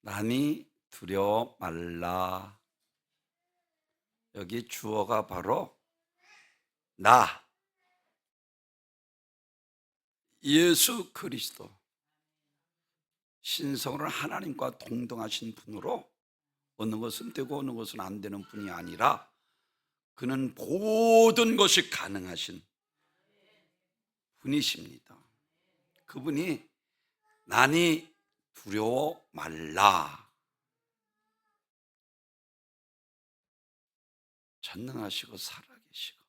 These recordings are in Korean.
나니 두려워 말라. 여기 주어가 바로 나, 예수 그리스도, 신성으로 하나님과 동등하신 분으로 어느 것은 되고 어느 것은 안 되는 분이 아니라 그는 모든 것이 가능하신 분이십니다. 그분이 나니 두려워 말라. 전능하시고 살아계시고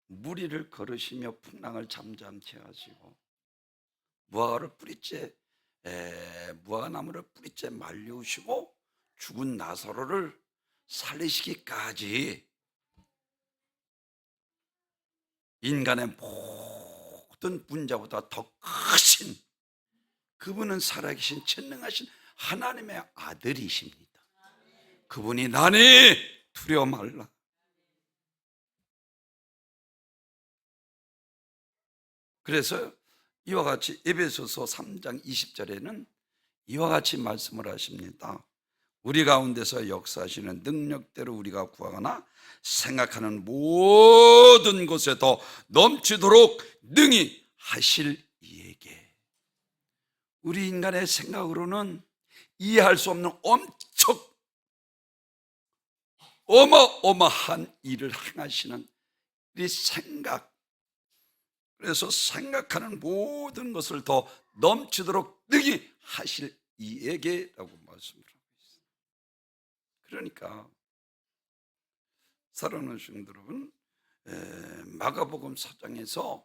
무리를 걸으시며 풍랑을 잠잠케 하시고 무화과 나무를 뿌리째 말리우시고 죽은 나사로를 살리시기까지 인간의 모든 문제보다 더 크신 그분은 살아계신 전능하신 하나님의 아들이십니다. 그분이 나니 두려워 말라. 그래서 이와 같이 에베소서 3장 20절에는 이와 같이 말씀을 하십니다. 우리 가운데서 역사하시는 능력대로 우리가 구하거나 생각하는 모든 것에 더 넘치도록 능히 하실 이에게. 우리 인간의 생각으로는 이해할 수 없는 엄청 어마어마한 일을 행하시는 이 생각, 그래서 생각하는 모든 것을 더 넘치도록 능히 하실 이에게라고 말씀을 하고 있습니다. 그러니까 사랑하는 성도 여러분, 마가복음 4장에서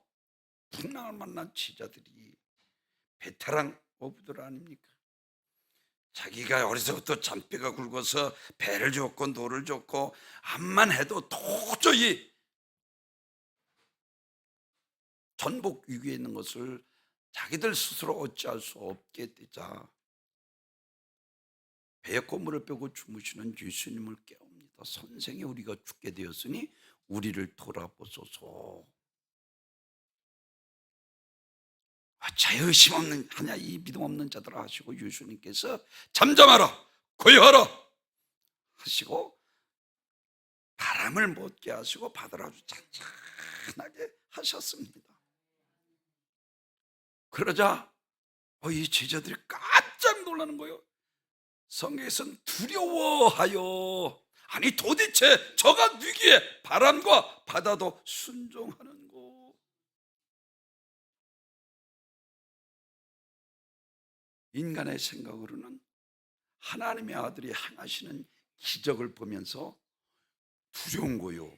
풍랑을 만난 제자들이 베테랑 어부들 아닙니까? 자기가 어려서부터 잔뼈가 굵어서 배를 줬고 노를 줬고 암만 해도 도저히 전복 위기에 있는 것을 자기들 스스로 어찌할 수 없게 되자 배에 콧물을 빼고 주무시는 예수님을 깨웁니다. 선생이, 우리가 죽게 되었으니 우리를 돌아보소서. 어찌 의심 없는 하냐 이 믿음 없는 자들아 하시고 예수님께서 잠잠하라 고요하라 하시고 바람을 멎게 하시고 바다를 아주 잔잔하게 하셨습니다. 그러자 이 제자들이 깜짝 놀라는 거예요. 성경에서는 두려워하여, 아니 도대체 저가 누기에 바람과 바다도 순종하는 거. 인간의 생각으로는 하나님의 아들이 행하시는 기적을 보면서 두려운 거요.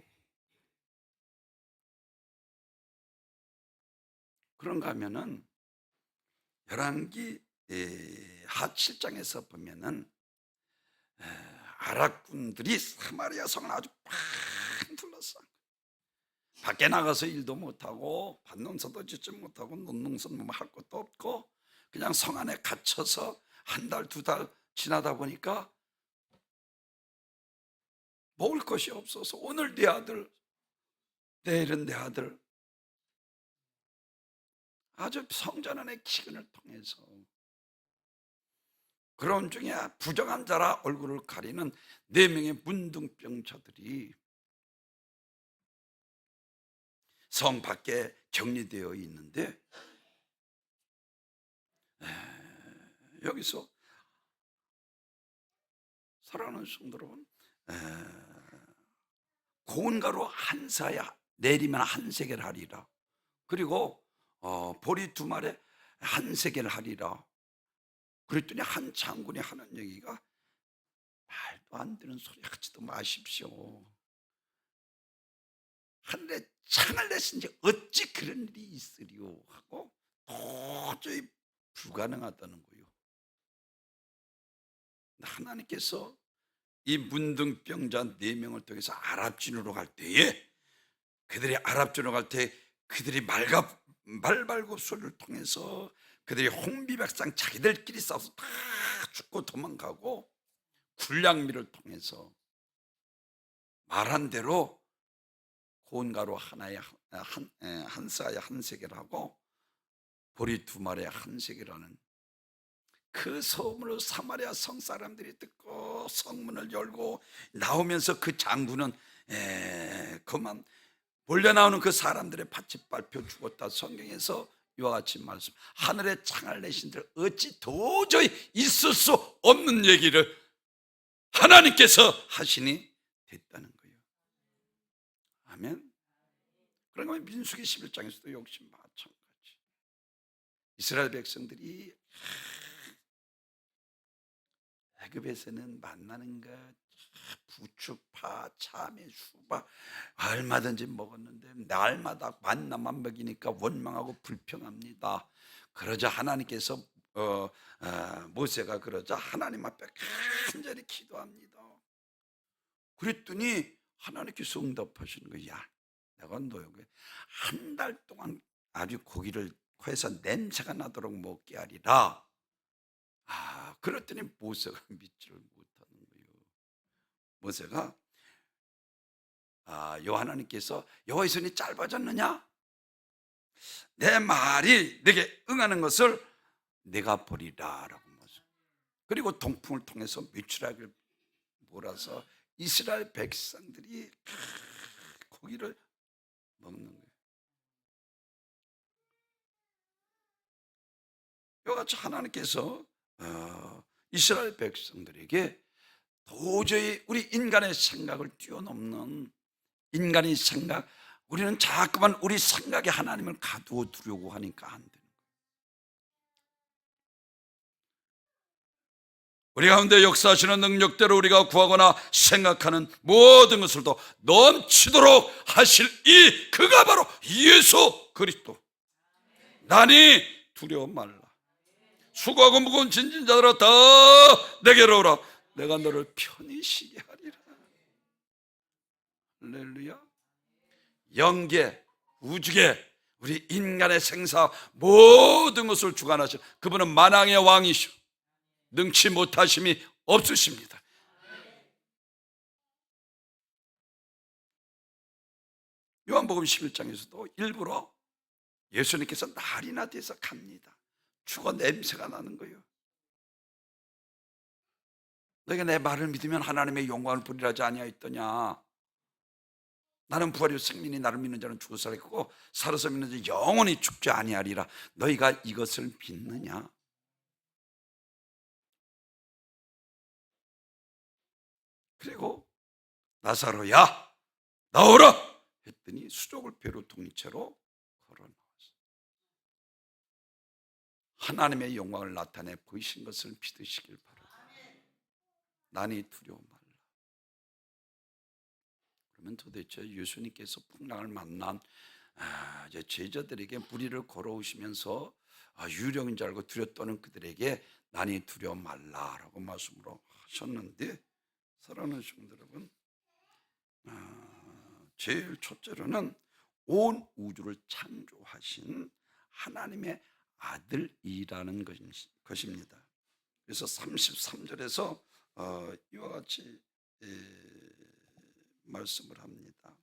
그런가 하면은 열왕기 하 7장에서 보면은 아랍군들이 사마리아 성을 아주 팡 둘러싸. 밖에 나가서 일도 못하고 밭농사도 짓지 못하고 논농사도 할 것도 없고 그냥 성 안에 갇혀서 한 달, 두 달 지나다 보니까 먹을 것이 없어서 오늘 내 아들, 내일은 내 아들, 아주 성전안의 기근을 통해서 그런 중에 부정한 자라 얼굴을 가리는 4명의 문둥병자들이 성 밖에 격리되어 있는데 여기서 사랑하는 성도 여러분, 고운 가루 한 사야 내리면 한 세겔 하리라. 그리고 보리 2마리에 한 세겔 하리라. 그랬더니 한 장군이 하는 얘기가 말도 안 되는 소리 하지도 마십시오. 하늘에 창을 내신지 어찌 그런 일이 있으리요 하고 도저히 불가능하다는 거예요. 하나님께서 이 문둥병자 4명을 통해서 아랍진으로 갈 때에 그들이 아랍진으로 갈 때 그들이 말발굽 소리를 통해서 그들이 홍비백상 자기들끼리 싸워서 다 죽고 도망가고 군량미를 통해서 말한 대로 고운 가루 하나에 한 사에 한 세겔하고 보리 2마리에 한 세겔하는 그 소문을 사마리아 성 사람들이 듣고 성문을 열고 나오면서 그 장군은 그만 몰려 나오는 그 사람들의 밭이 밟혀 죽었다. 성경에서 이와 같이 말씀. 하늘에 창을 내신들 어찌 도저히 있을 수 없는 얘기를 하나님께서 하시니 됐다는 거예요. 아멘. 그러면 민수기 11장에서도 역시 마찬가지. 이스라엘 백성들이 애굽에서는 만나는 것 부추파, 참외, 수박 얼마든지 먹었는데 날마다 만나만 먹이니까 원망하고 불평합니다. 그러자 하나님께서 모세가 그러자 하나님 앞에 간절히 기도합니다. 그랬더니 하나님께서 응답하시는 거야. 내가 너 여기 한 달 동안 아주 고기를 해서 냄새가 나도록 먹게 하리라. 그랬더니 모세가 믿지를 못하는 거예요. 모세가 여호와 하나님께서 여호와의 손이 짧아졌느냐? 내 말이 내게 응하는 것을 내가 보리라 라고 모세. 그리고 동풍을 통해서 메추라기를 몰아서 이스라엘 백성들이 고기를 먹는 거예요. 이와 같이 하나님께서 이스라엘 백성들에게 도저히 우리 인간의 생각을 뛰어넘는 인간의 생각, 우리는 자꾸만 우리 생각에 하나님을 가두어 두려고 하니까 안 되는 거예요. 우리 가운데 역사하시는 능력대로 우리가 구하거나 생각하는 모든 것을 더 넘치도록 하실 이 그가 바로 예수 그리스도. 나니 두려워 말라. 수고하고 무거운 짐진 자들아 다 내게로 오라. 내가 너를 편히 쉬게 하리라. 할렐루야. 영계, 우주계, 우리 인간의 생사 모든 것을 주관하신 그분은 만왕의 왕이시오. 능치 못하심이 없으십니다. 요한복음 11장에서도 일부러 예수님께서 날이나 돼서 갑니다. 죽어 냄새가 나는 거예요. 너희가 내 말을 믿으면 하나님의 영광을 보리라 하지 아니하였더냐. 나는 부활이요 생명이 나를 믿는 자는 죽어 살겠고 살아서 믿는 자 영원히 죽지 아니하리라. 너희가 이것을 믿느냐? 그리고 나사로야 나오라 했더니 수족을 배로 통째로 걸어 나왔어. 하나님의 영광을 나타내 보이신 것을 믿으시길 바랍니다. 나니 두려워 말라. 그러면 도대체 예수님께서 풍랑을 만난 제자들에게 무리를 걸어오시면서 유령인 줄 알고 두려 떠는 그들에게 나니 두려워 말라라고 말씀으로 하셨는데, 사랑하는 성도 여러분, 제일 첫째로는 온 우주를 창조하신 하나님의 아들이라는 것입니다. 그래서 33절에서 이와 같이 말씀을 합니다.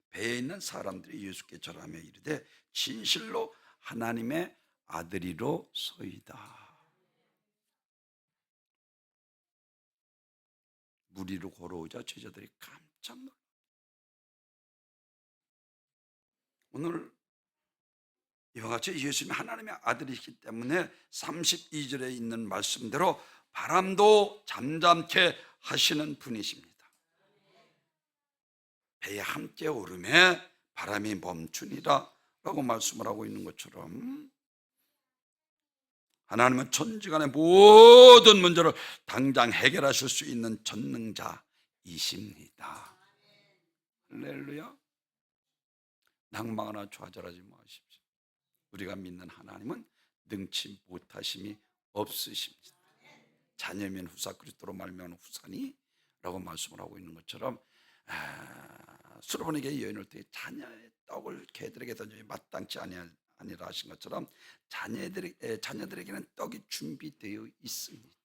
배에 있는 사람들이 예수께 절하며 이르되 진실로 하나님의 아들이로소이다. 물 위로 걸어오자 제자들이 깜짝 놀라. 오늘 이와 같이 예수님이 하나님의 아들이기 때문에 32절에 있는 말씀대로 바람도 잠잠케 하시는 분이십니다. 배에 함께 오르매 바람이 멈추니라 라고 말씀을 하고 있는 것처럼 하나님은 천지간의 모든 문제를 당장 해결하실 수 있는 전능자이십니다. 할렐루야. 낭망하나 좌절하지 마십시오. 우리가 믿는 하나님은 능치 못하심이 없으십니다. 자녀면 후사 그리스도로 말미암은 후사니 라고 말씀을 하고 있는 것처럼 솔로몬에게 여인을 통해 자녀의 떡을 개들에게 던져 마땅치 아니라 하신 것처럼 자녀들에게는 떡이 준비되어 있습니다.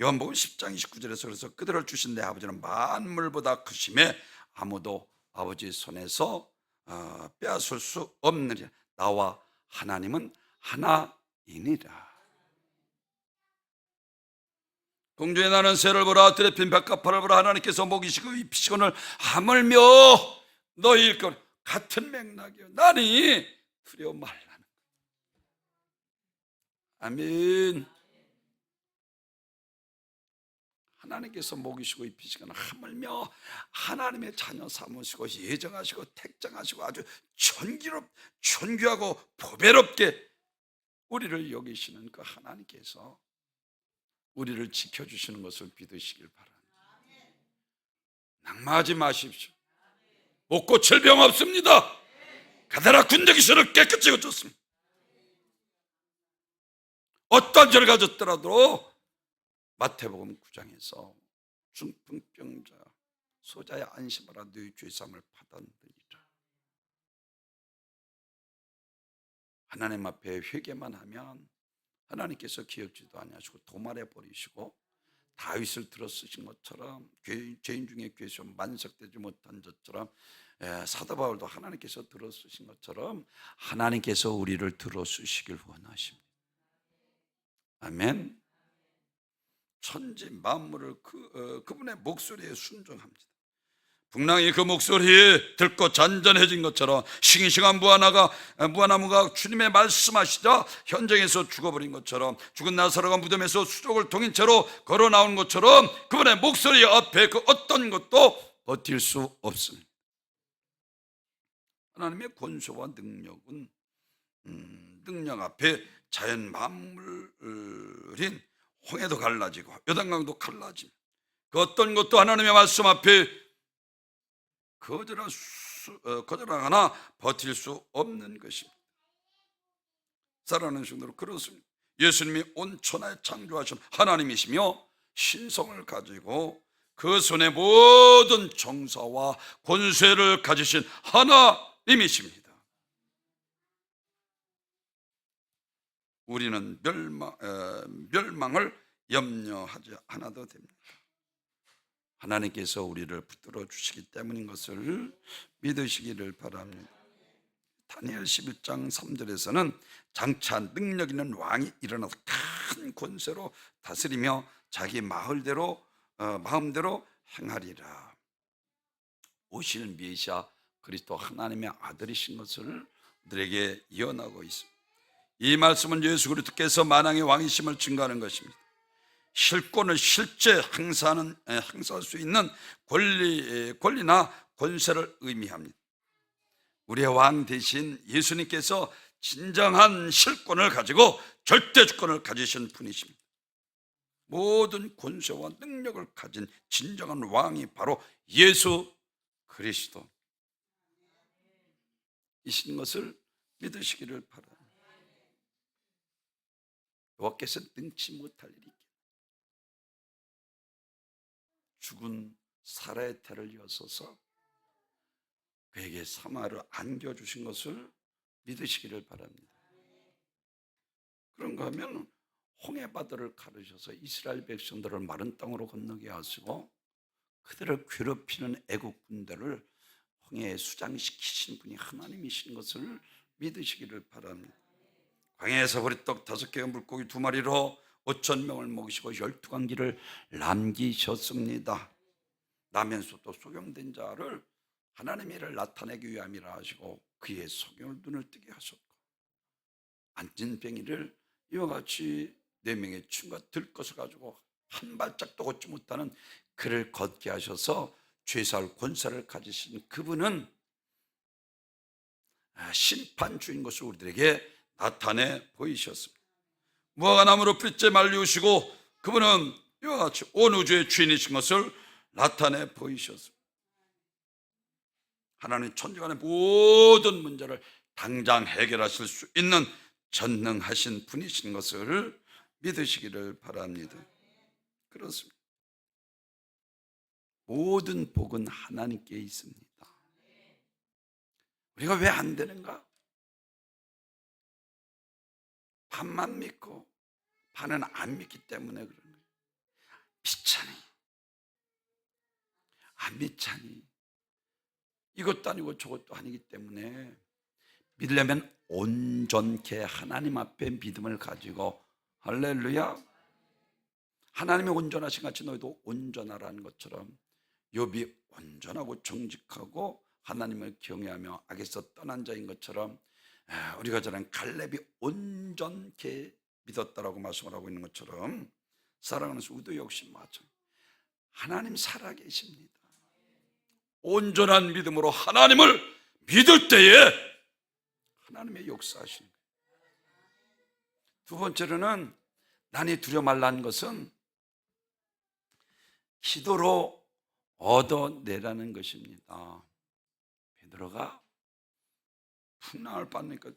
요한복음 10장 29절에서 그래서 그들을 주신 내 아버지는 만물보다 크심에 아무도 아버지 손에서 빼앗을 수 없느니라. 나와 하나님은 하나이니라. 공중에 나는 새를 보라, 들에 핀 백합화를 보라. 하나님께서 먹이시고 입히시거늘 하물며 너희일 것 같은 맥락이요 나니 두려워 말라는. 아멘. 하나님께서 먹이시고 입히시거나 하물며 하나님의 자녀 삼으시고 예정하시고 택정하시고 아주 존귀하고 보배롭게 우리를 여기시는 그 하나님께서 우리를 지켜주시는 것을 믿으시길 바랍니다. 낙마하지 마십시오. 못 고칠 병 없습니다. 가다라 군더기수를 깨끗이 고쳤습니다. 어떤 죄를 가졌더라도 마태복음 9장에서 중풍병자 소자의 안심하라 너희 죄사함을 받았느니라. 하나님 앞에 회개만 하면 하나님께서 기억지도 아니하시고 도말해 버리시고 다윗을 들어 쓰신 것처럼 죄인 중에 괴수 만석되지 못한 것처럼 사도 바울도 하나님께서 들어 쓰신 것처럼 하나님께서 우리를 들어 쓰시길 원하십니다. 아멘. 천지 만물을 그분의 목소리에 순종합니다. 풍랑이 그 목소리에 들고 잔잔해진 것처럼 싱싱한 무화나무가 주님의 말씀하시자 현장에서 죽어버린 것처럼 죽은 나사로가 무덤에서 수족을 동인 채로 걸어 나온 것처럼 그분의 목소리 앞에 그 어떤 것도 버틸 수 없습니다. 하나님의 권세와 능력은 능력 앞에 자연 만물인 홍해도 갈라지고 요단강도 갈라집니다. 그 어떤 것도 하나님의 말씀 앞에 거절하거나 버틸 수 없는 것입니다. 사랑하는 성도들, 그렇습니다. 예수님이 온 천하에 창조하신 하나님이시며 신성을 가지고 그 손에 모든 정사와 권세를 가지신 하나님이십니다. 우리는 멸망을 염려하지 않아도 됩니다. 하나님께서 우리를 붙들어 주시기 때문인 것을 믿으시기를 바랍니다. 다니엘 11장 3절에서는 장차 능력 있는 왕이 일어나서 큰 권세로 다스리며 자기 마음대로 행하리라. 오실 메시아 그리스도 하나님의 아들이신 것을 우리에게 예언하고 있습니다. 이 말씀은 예수 그리스도께서 만왕의 왕이심을 증거하는 것입니다. 실권을 실제 행사할 수 있는 권리나 권세를 의미합니다. 우리의 왕 대신 예수님께서 진정한 실권을 가지고 절대 주권을 가지신 분이십니다. 모든 권세와 능력을 가진 진정한 왕이 바로 예수 그리스도 이신 것을 믿으시기를 바랍니다. 여호와께서 능치 못할 일이 죽은 사라의 태를 여서서 그에게 사마를 안겨주신 것을 믿으시기를 바랍니다. 그런가 하면 홍해바다를 가르셔서 이스라엘 백성들을 마른 땅으로 건너게 하시고 그들을 괴롭히는 애국 군대를 홍해에 수장시키신 분이 하나님이신 것을 믿으시기를 바랍니다. 광야에서 보리떡 5개와 물고기 2마리로 5,000명을 먹이시고 12광기를 남기셨습니다. 나면서도 소경된 자를 하나님의 일을 나타내기 위함이라 하시고 그의 소경을 눈을 뜨게 하셨고 안진뱅이를 이와 같이 4명의 친구가 들것을 가지고 한 발짝도 걷지 못하는 그를 걷게 하셔서 죄사할 권세를 가지신 그분은 심판주인 것을 우리들에게 나타내 보이셨습니다. 무화과나무로 뿔째 말리우시고 그분은 이와 같이 온 우주의 주인이신 것을 나타내 보이셨습니다. 하나님 천지간의 모든 문제를 당장 해결하실 수 있는 전능하신 분이신 것을 믿으시기를 바랍니다. 그렇습니다. 모든 복은 하나님께 있습니다. 우리가 왜 안 되는가? 반만 믿고 반은 안 믿기 때문에 그런 거예요. 믿자니 안 믿자니 이것도 아니고 저것도 아니기 때문에 믿으려면 온전케 하나님 앞에 믿음을 가지고, 할렐루야, 하나님이 온전하신 같이 너희도 온전하라는 것처럼 욥이 온전하고 정직하고 하나님을 경외하며 악에서 떠난 자인 것처럼 우리가 전한 갈렙이 온전케 믿었다라고 말씀을 하고 있는 것처럼 사랑하는 우리도 역시 마찬가지, 하나님 살아계십니다. 온전한 믿음으로 하나님을 믿을 때에 하나님의 역사하시는 거예요. 두 번째로는 난이 두려 말라는 것은 기도로 얻어내라는 것입니다. 베드로가 풍랑을 받으니까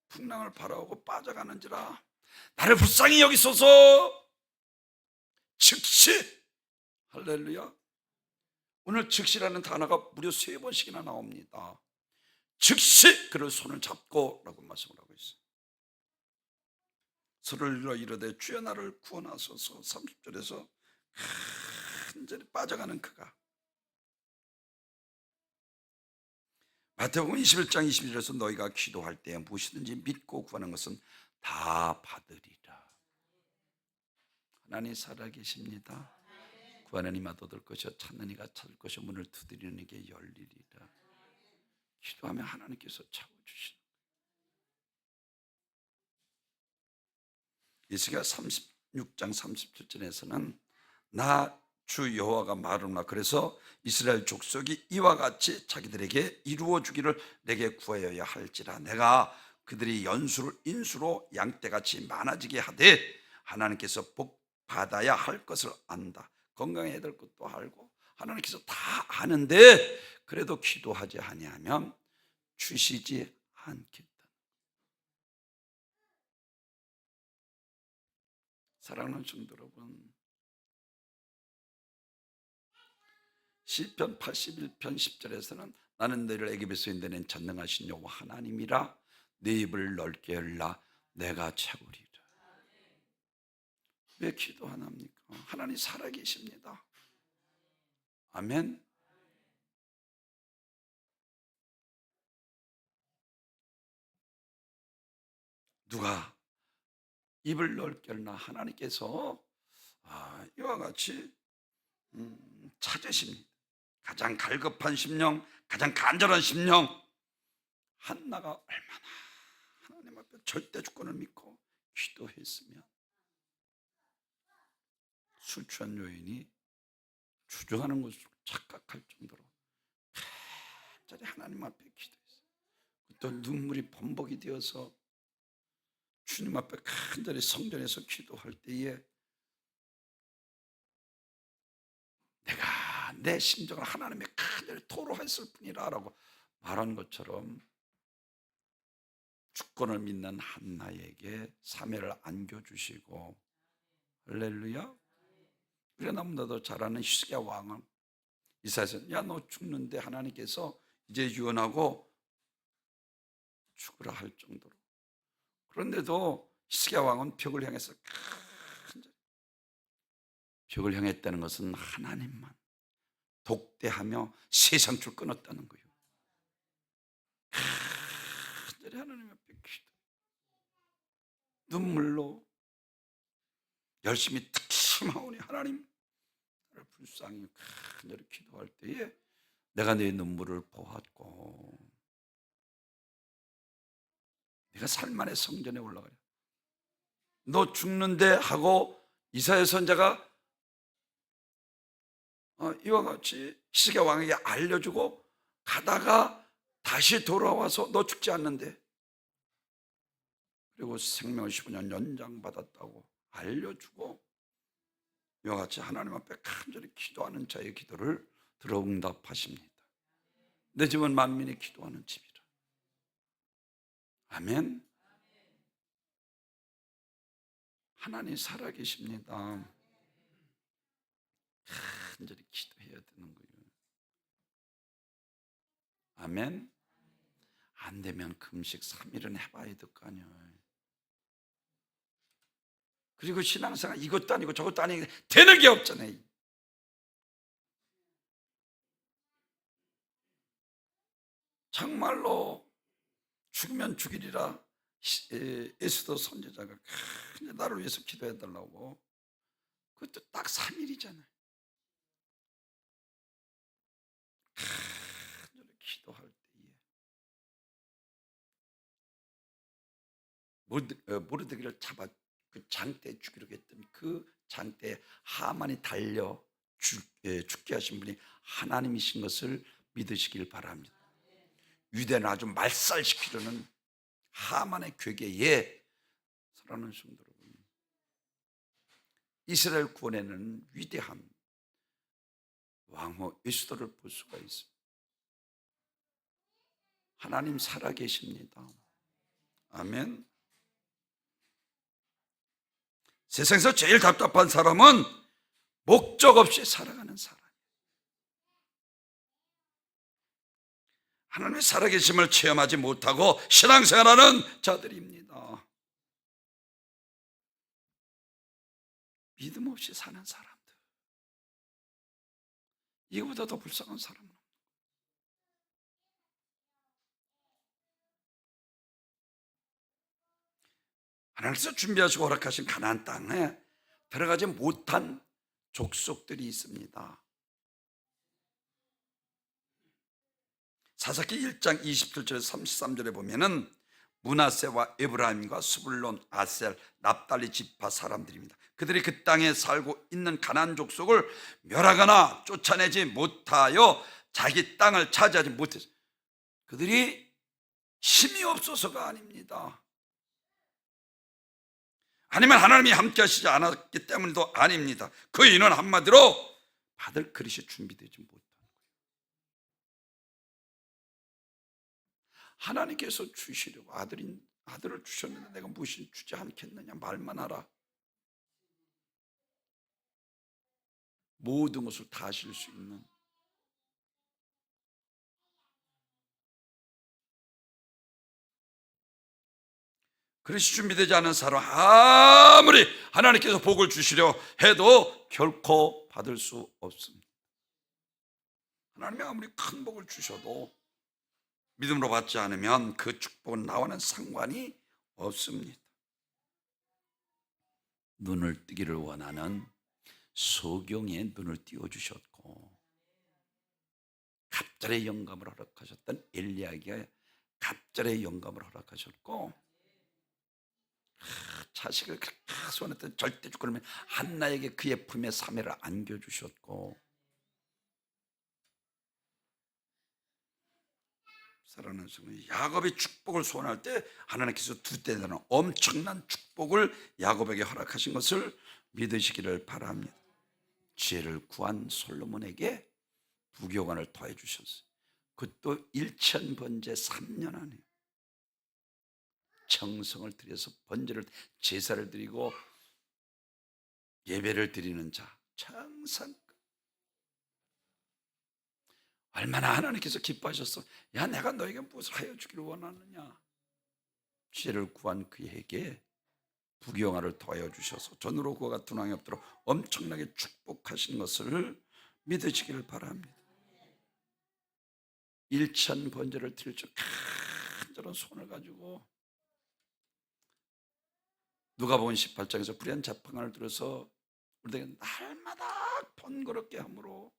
풍랑을 바라보고 빠져가는지라 나를 불쌍히 여기소서. 즉시, 할렐루야, 오늘 즉시라는 단어가 무려 3번씩이나 나옵니다. 즉시 그를 손을 잡고 라고 말씀을 하고 있어요. 서로를 일러 이르되 주여 나를 구원하소서. 30절에서 간절히 빠져가는 그가, 마태복음 21장 21절에서 너희가 기도할 때 무엇이든지 믿고 구하는 것은 다 받으리라. 하나님 살아계십니다. 구하는 이마 얻을 것이요 찾는 이가 찾을 것이요 문을 두드리는 이게 열리리라. 기도하면 하나님께서 채워주시는 거예요. 이스야 36장 37절에서는 나 주 여호와가 말하노라. 그래서 이스라엘 족속이 이와 같이 자기들에게 이루어 주기를 내게 구하여야 할지라. 내가 그들이 연수를 인수로 양떼같이 많아지게 하되 하나님께서 복 받아야 할 것을 안다. 건강해야 될 것도 알고 하나님께서 다 아는데 그래도 기도하지 아니하면 주시지 않겠다. 사랑하는 성도 여러분, 시편 81편 10절에서는 나는 너희를 애굽에서 인도낸 전능하신 여호와 하나님이라. 네 입을 넓게 열라 내가 채우리라. 왜 기도 안 합니까? 하나님 살아계십니다. 아멘. 누가 입을 넓게 열나? 하나님께서 이와 같이 찾으십니다. 가장 갈급한 심령, 가장 간절한 심령. 한나가 얼마나 하나님 앞에 절대 주권을 믿고 기도했으면 술 취한 여인이 주저하는 것을 착각할 정도로 간절히 하나님 앞에 기도했어요. 또 눈물이 범벅이 되어서 주님 앞에 간절히 성전에서 기도할 때에 내가 내 심정을 하나님의 간절히 토로했을 뿐이라 라고 말한 것처럼 주권을 믿는 한나에게 사매를 안겨주시고, 할렐루야. 우리가 너무나도 잘 아는 히스기야 왕은 이사야서 야 너 죽는데 하나님께서 이제 유언하고 죽으라 할 정도로, 그런데도 히스기야 왕은 벽을 향해서 간절히, 벽을 향했다는 것은 하나님만 독대하며 세상줄 끊었다는 거예요. 간절히 하나님 앞에 기도, 눈물로 열심히 특심하오니 하나님 나를 불쌍히 간절히 기도할 때에 내가 내 눈물을 보았고 내가 살만의 성전에 올라가려 너 죽는데 하고 이사야 선자가 이와 같이 히스기야 왕에게 알려주고 가다가 다시 돌아와서 너 죽지 않는데, 그리고 생명을 15년 연장받았다고 알려주고 이와 같이 하나님 앞에 간절히 기도하는 자의 기도를 들어 응답하십니다. 내 집은 만민이 기도하는 집이라. 아멘. 하나님 살아계십니다. 간절히 기도해야 되는 거예요. 아멘. 안 되면 금식 3일은 해봐야 될 거 아니에요. 그리고 신앙생활 이것도 아니고 저것도 아니고 되는 게 없잖아요. 정말로 죽으면 죽이리라 에스더 선지자가 나를 위해서 기도해달라고. 그것도 딱 3일이잖아요. 기도할 때에 모르드게를 잡아 그 장대에 죽이려고 했던 그 장대에 하만이 달려 죽게 하신 분이 하나님이신 것을 믿으시길 바랍니다. 유대는 아주 말살시키려는 하만의 괴계에, 사랑하는 성도 여러분, 이스라엘 구원에는 위대한 왕후 에스더를 볼 수가 있습니다. 하나님 살아계십니다. 아멘. 세상에서 제일 답답한 사람은 목적 없이 살아가는 사람. 하나님의 살아계심을 체험하지 못하고 신앙생활하는 자들입니다. 믿음 없이 사는 사람들, 이거보다 더 불쌍한 사람은 없는 거예요. 하나님께서 준비하시고 허락하신 가나안 땅에 들어가지 못한 족속들이 있습니다. 사사기 1장 27절에서 33절에 보면은 므낫세와 에브라임과 스불론, 아셀, 납달리 지파 사람들입니다. 그들이 그 땅에 살고 있는 가나안 족속을 멸하거나 쫓아내지 못하여 자기 땅을 차지하지 못했어요. 그들이 힘이 없어서가 아닙니다. 아니면 하나님이 함께 하시지 않았기 때문도 아닙니다. 그 이유는 한마디로 받을 그릇이 준비되지 못한 거예요. 하나님께서 주시려고 아들을 주셨는데 내가 무엇이 주지 않겠느냐 말만 하라. 모든 것을 다 하실 수 있는, 그릇이 준비되지 않은 사람, 아무리 하나님께서 복을 주시려 해도 결코 받을 수 없습니다. 하나님이 아무리 큰 복을 주셔도 믿음으로 받지 않으면 그 축복은 나와는 상관이 없습니다. 눈을 뜨기를 원하는 소경의 눈을 띄워주셨고, 갑절의 영감을 허락하셨던 엘리야에게 갑절의 영감을 허락하셨고, 자식을 그렇게 소원했던 절대주권을 한나에게 그의 품에 사매를 안겨주셨고, 사랑하는 성도, 야곱이 축복을 소원할 때 하나님께서 두 때 되는 엄청난 축복을 야곱에게 허락하신 것을 믿으시기를 바랍니다. 지혜를 구한 솔로몬에게 부교관을 더해 주셨어요. 그것도 일천번제 3년 안에 정성을 들여서 번제를, 제사를 드리고 예배를 드리는 자, 정성. 얼마나 하나님께서 기뻐하셨어. 야, 내가 너에게 무엇을 하여 주기를 원하느냐. 지혜를 구한 그에게 부귀영화를 더하여 주셔서 전으로 그와 같은 왕이 없도록 엄청나게 축복하신 것을 믿으시기를 바랍니다. 일천번제를 드릴 줄 간절한 손을 가지고 누가복음 18장에서 불의한 재판관을 들어서 우리에게 날마다 번거롭게 함으로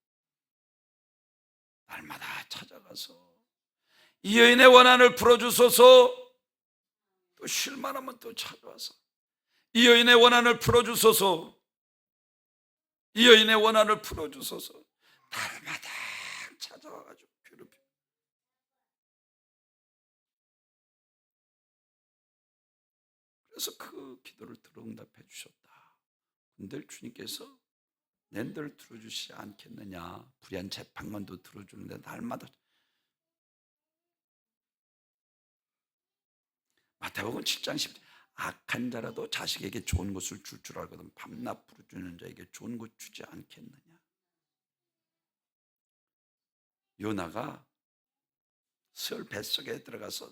날마다 찾아가서 이 여인의 원한을 풀어주소서, 또 쉴만하면 또 찾아와서 이 여인의 원한을 풀어주소서, 이 여인의 원한을 풀어주소서, 날마다 찾아와가지고 괴롭혀. 그래서 그 기도를 들어 응답해 주셨다. 근데 주님께서 낸들 들어주시지 않겠느냐. 불의한 재판관도 들어주는데 날마다. 마태복음 7장 10절, 악한 자라도 자식에게 좋은 것을 줄 줄 알거든 밤낮 부르짖는 자에게 좋은 것 주지 않겠느냐. 요나가 스올 뱃속에 들어가서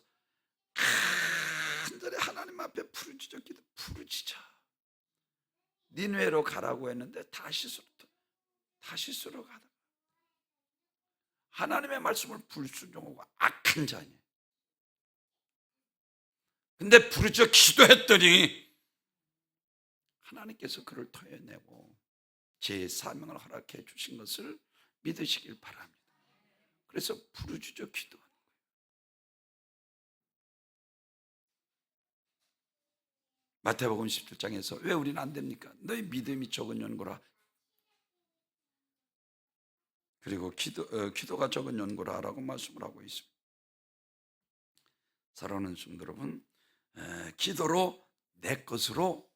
간절히 하나님 앞에 부르짖었기도 부르짖어. 니느웨로 가라고 했는데 다시스로 가다가 하나님의 말씀을 불순종하고 악한 착한 자니. 근데 부르짖어 기도했더니 하나님께서 그를 토해내고 제 사명을 허락해 주신 것을 믿으시길 바랍니다. 그래서 부르짖어 기도하는 거예요. 마태복음 17장에서 왜 우리는 안 됩니까? 너희 믿음이 적은 연고라. 그리고 기도가 적은 연고라 라고 말씀을 하고 있습니다. 사랑하는 성도 여러분, 기도로 내 것으로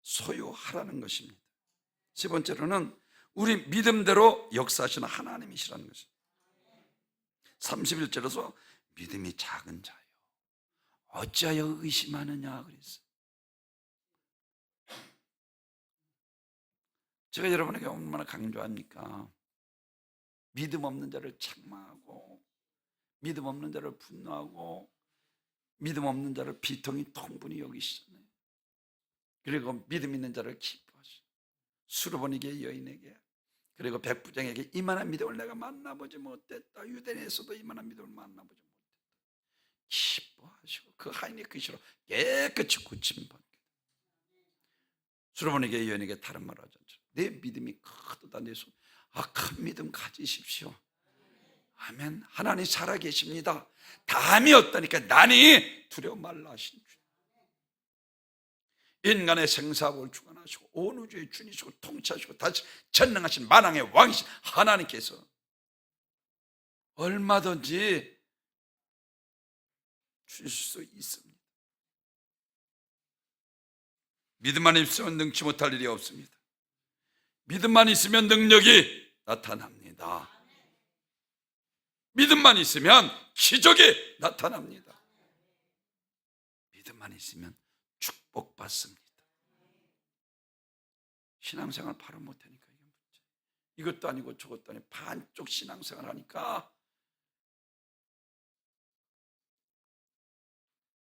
소유하라는 것입니다. 세 번째로는 우리 믿음대로 역사하시는 하나님이시라는 것입니다. 31절에서 믿음이 작은 자요 어찌하여 의심하느냐 그랬어요. 제가 여러분에게 얼마나 강조합니까? 믿음 없는 자를 책망하고, 믿음 없는 자를 분노하고, 믿음 없는 자를 비통히 통분히 여기시잖아요. 그리고 믿음 있는 자를 기뻐하시고, 수르보니게 여인에게, 그리고 백부장에게 이만한 믿음을 내가 만나보지 못했다. 유대인에서도 이만한 믿음을 만나보지 못했다. 기뻐하시고 그 하인의 글씨로 깨끗이 고침받게. 수르보니게 여인에게 다른 말을 하죠. 내 믿음이 크도다. 내 손. 큰 믿음 가지십시오. 아멘. 하나님 살아계십니다. 다함이 없다니까 나니 두려워 말라 하신 주. 인간의 생사복을 주관하시고 온 우주의 주니시고 통치하시고 다시 전능하신 만왕의 왕이신 하나님께서 얼마든지 주실 수 있습니다. 믿음만 있으면 능치 못할 일이 없습니다. 믿음만 있으면 능력이 나타납니다. 믿음만 있으면 기적이 나타납니다. 믿음만 있으면 축복받습니다. 신앙생활 바로 못하니까 이게 문제. 이것도 아니고 저것도 아니고 반쪽 신앙생활 하니까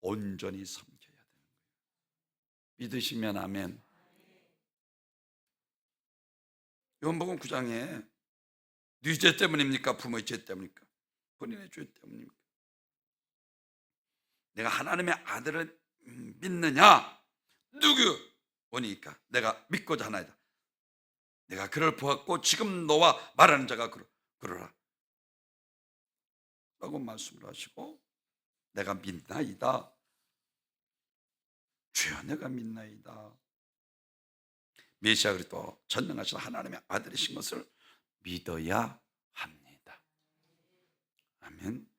온전히 섬겨야 되는 거예요. 믿으시면 아멘. 요한복음 9장에 네 죄 때문입니까? 부모의 죄 때문입니까? 본인의 죄 때문입니까? 내가 하나님의 아들을 믿느냐? 누구 오니까 내가 믿고자 하나이다. 내가 그를 보았고 지금 너와 말하는 자가 그러라 라고 말씀을 하시고 내가 믿나이다. 주여 내가 믿나이다. 메시아 그리스도 전능하신 하나님의 아들이신 것을 믿어야 합니다. 아멘.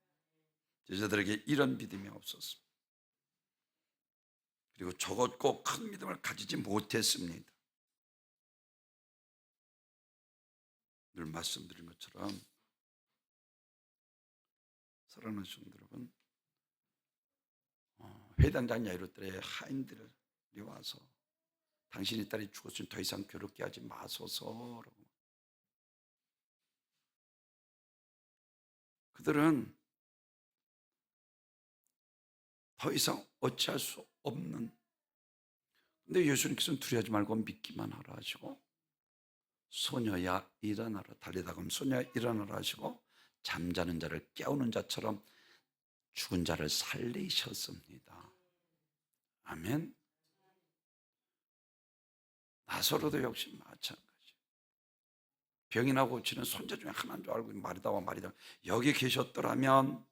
제자들에게 이런 믿음이 없었습니다. 그리고 적었고 큰 믿음을 가지지 못했습니다. 늘 말씀드린 것처럼 사랑하는 성도 여러분, 회당장 야이로들의 하인들이 와서 당신의 딸이 죽었으니 더 이상 괴롭게 하지 마소서라고. 그들은 더 이상 어찌할 수 없는, 근데 예수님께서는 두려워하지 말고 믿기만 하라 하시고 소녀야 일어나라, 달리다 가면 소녀야 일어나라 하시고 잠자는 자를 깨우는 자처럼 죽은 자를 살리셨습니다. 아멘. 나사로도 역시 마찬가지. 병이나 고치는 손자 중에 하나인 줄 알고 마리다와 마리다 여기 계셨더라면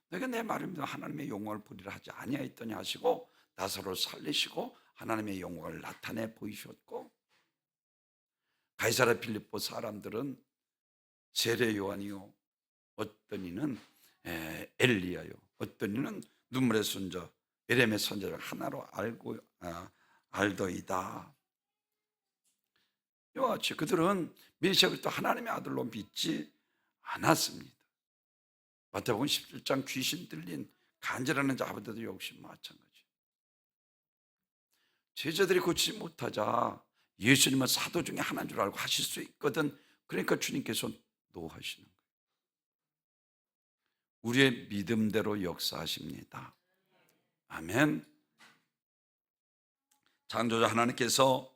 내가 내 말입니다. 하나님의 영광을 보리라 하지 아니하였더니 하시고 나사로를 살리시고 하나님의 영광을 나타내 보이셨고, 가이사랴 빌립보 사람들은 세례 요한이요, 어떤 이는 엘리야요, 어떤 이는 눈물의 손자 에렘의 손자를 하나로 알더이다. 이와 같이 그들은 메시아 그리스도 하나님의 아들로 믿지 않았습니다. 마태복음 17장 귀신 들린 간절하는 자 아버지도 역시 마찬가지. 제자들이 고치지 못하자 예수님은 사도 중에 하나인 줄 알고 하실 수 있거든. 그러니까 주님께서 노하시는 거예요. 우리의 믿음대로 역사하십니다. 아멘. 창조자 하나님께서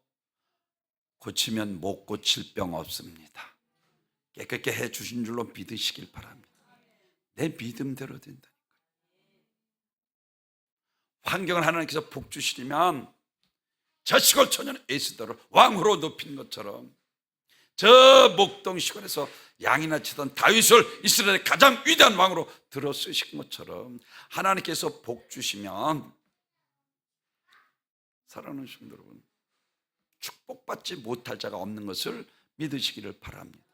고치면 못 고칠 병 없습니다. 깨끗게 해 주신 줄로 믿으시길 바랍니다. 내 믿음대로 된다. 환경을 하나님께서 복 주시려면 저 시골 처녀는 에스더를 왕으로 높인 것처럼 저 목동 시골에서 양이나 치던 다윗을 이스라엘의 가장 위대한 왕으로 들어 쓰신 것처럼 하나님께서 복 주시면, 사랑하는 성도 여러분, 축복받지 못할 자가 없는 것을 믿으시기를 바랍니다.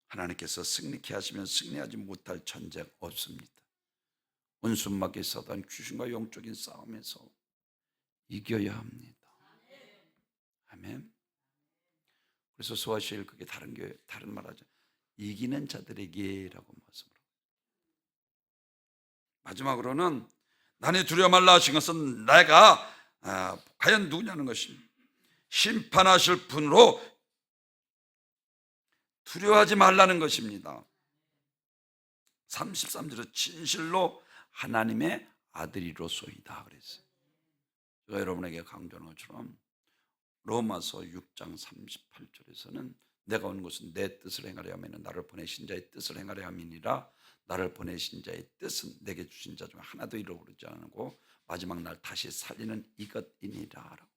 하나님께서 승리케 하시면 승리하지 못할 전쟁 없습니다. 원수막에 사단 귀신과 영적인 싸움에서 이겨야 합니다. 아멘. 그래서 소아시엘 그게 다른 말하죠. 이기는 자들에게라고 말씀을. 마지막으로는 나는 두려워 말라 하신 것은 내가 과연 누구냐는 것입니다. 심판하실 분으로 두려워하지 말라는 것입니다. 33절에 진실로 하나님의 아들이로소이다 그랬어요. 제가 여러분에게 강조하는 것처럼 로마서 6장 38절에서는 내가 온 것은 내 뜻을 행하려 하면 나를 보내신 자의 뜻을 행하려 함이니라. 나를 보내신 자의 뜻은 내게 주신 자 중 하나도 잃어버리지 않고 마지막 날 다시 살리는 이것이니라.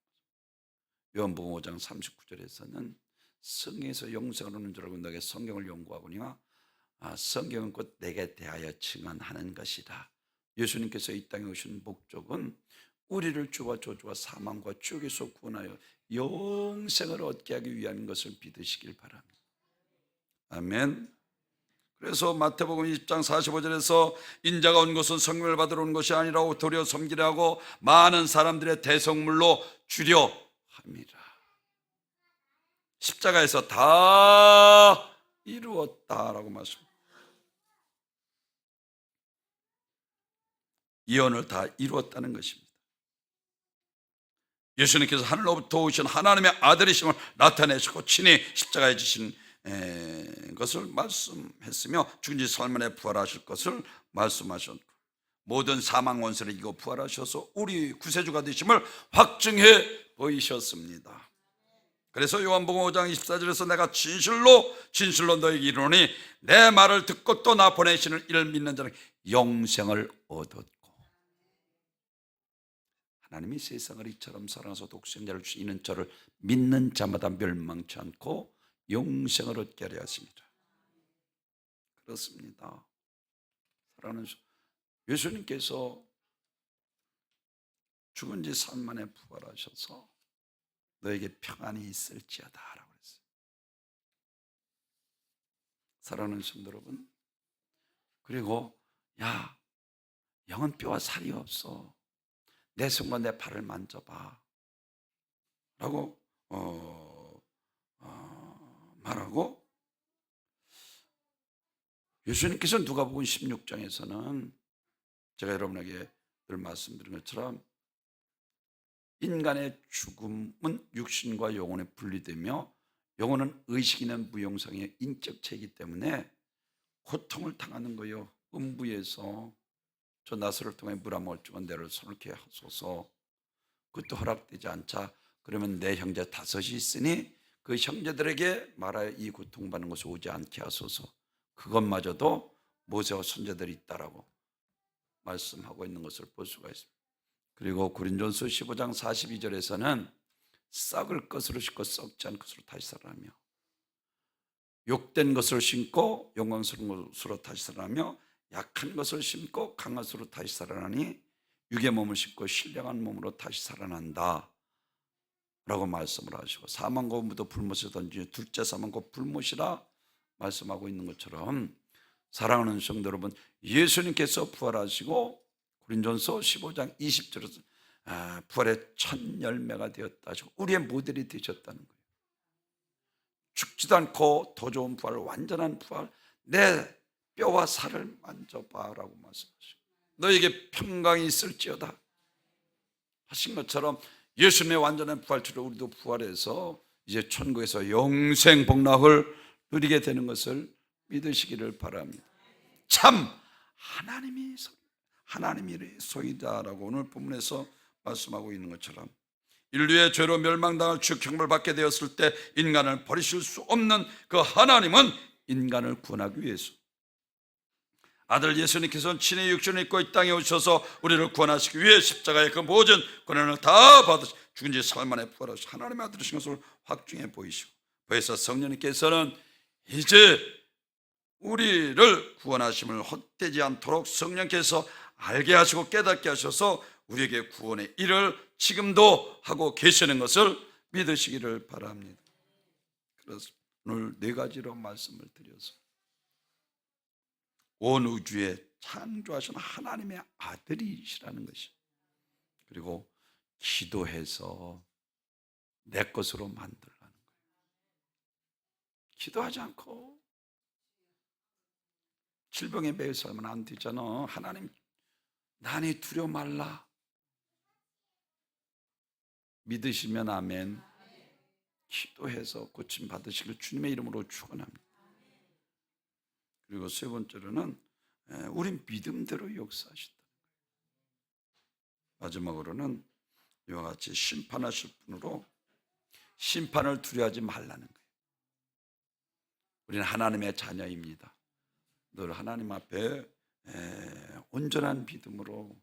요한복음 5장 39절에서는 성경에서 영생을 얻는 줄 알고 너에게 성경을 연구하거니와 성경은 곧 내게 대하여 증언하는 것이다. 예수님께서 이 땅에 오신 목적은 우리를 죄와 저주와 사망과 지옥에서 구원하여 영생을 얻게 하기 위함인 것을 믿으시길 바랍니다. 아멘. 그래서 마태복음 20장 45절에서 인자가 온 것은 성령을 받으러 온 것이 아니라 도리어 섬기려 하고 많은 사람들의 대성물로 주려 함이라. 십자가에서 다 이루었다라고 말씀합니다. 예언을 다 이루었다는 것입니다. 예수님께서 하늘로부터 오신 하나님의 아들이심을 나타내시고 친히 십자가에 지신 것을 말씀했으며 죽은 지 사흘 만에 부활하실 것을 말씀하셨고 모든 사망 원수를 이기고 부활하셔서 우리 구세주가 되심을 확증해 보이셨습니다. 그래서 요한복음 5장 24절에서 내가 진실로 너에게 이르노니 내 말을 듣고 또 나 보내시는 이를 믿는 자는 영생을 얻었고, 하나님이 세상을 이처럼 사랑하사 독생자를 주시는 저를 믿는 자마다 멸망치 않고 영생을 얻게 하려 하십니다. 그렇습니다. 사랑하는 예수님께서 죽은 지 3일 만에 부활하셔서 너에게 평안이 있을지어다 라고 했어요. 사랑하는 성도 여러분, 그리고 영은 뼈와 살이 없어, 내 손과 내 발을 만져봐 라고 말하고, 예수님께서 누가복음 16장에서는 제가 여러분에게 늘 말씀드린 것처럼 인간의 죽음은 육신과 영혼에 분리되며 영혼은 의식 있는 무용상의 인격체이기 때문에 고통을 당하는 거예요. 음부에서 저 나사를 통해 물 한 모을 주고 내를 손을케 하소서. 그것도 허락되지 않자 그러면 내 형제 5이 있으니 그 형제들에게 말하여 이 고통받는 것을 오지 않게 하소서. 그것마저도 모세와 손자들이 있다라고 말씀하고 있는 것을 볼 수가 있습니다. 그리고 고린도전서 15장 42절에서는 썩을 것으로 심고 썩지 않을 것으로 다시 살아나며 욕된 것을 심고 영광스러운 것으로 다시 살아나며 약한 것을 심고 강한 것으로 다시 살아나니 육의 몸을 심고 신령한 몸으로 다시 살아난다 라고 말씀을 하시고, 사망과 무도 불못에 던지니 둘째 사망과 불못이라 말씀하고 있는 것처럼, 사랑하는 성도 여러분, 예수님께서 부활하시고 고린도전서 15장 20절에서 부활의 첫 열매가 되었다 하시고 우리의 모델이 되셨다는 거예요. 죽지도 않고 더 좋은 부활, 완전한 부활, 내 뼈와 살을 만져봐라고 말씀하시고 너에게 평강이 있을지어다 하신 것처럼 예수님의 완전한 부활처럼 우리도 부활해서 이제 천국에서 영생 복락을 누리게 되는 것을 믿으시기를 바랍니다. 참 하나님이 소이다라고 오늘 본문에서 말씀하고 있는 것처럼 인류의 죄로 멸망당할 죽형을 받게 되었을 때 인간을 버리실 수 없는 그 하나님은 인간을 구원하기 위해서 아들 예수님께서는 친히 육신을 입고 이 땅에 오셔서 우리를 구원하시기 위해 십자가의 그 모든 고난을 다 받으시 죽은 지 사흘 만에 부활하시고 하나님의 아들이신 것을 확증해 보이시고, 그래서 성령님께서는 이제 우리를 구원하심을 헛되지 않도록 성령께서 알게 하시고 깨닫게 하셔서 우리에게 구원의 일을 지금도 하고 계시는 것을 믿으시기를 바랍니다. 그래서 오늘 네 가지로 말씀을 드려서 온 우주에 창조하신 하나님의 아들이시라는 것이, 그리고 기도해서 내 것으로 만들라는 거예요. 기도하지 않고 질병에 매여 살면 안 되잖아. 하나님, 나니 두려워 말라. 믿으시면 아멘. 기도해서 고침 받으시길 주님의 이름으로 축원합니다. 그리고 세 번째로는 우린 믿음대로 역사하신다. 마지막으로는 이와 같이 심판하실 분으로 심판을 두려워하지 말라는 거예요. 우리는 하나님의 자녀입니다. 늘 하나님 앞에 온전한 믿음으로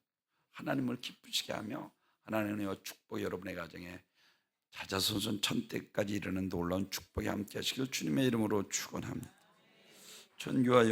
하나님을 기쁘시게 하며 하나님의 축복 여러분의 가정에 자자손손 천대까지 이르는 놀라운 축복이 함께 하시길 주님의 이름으로 축원합니다. 천교와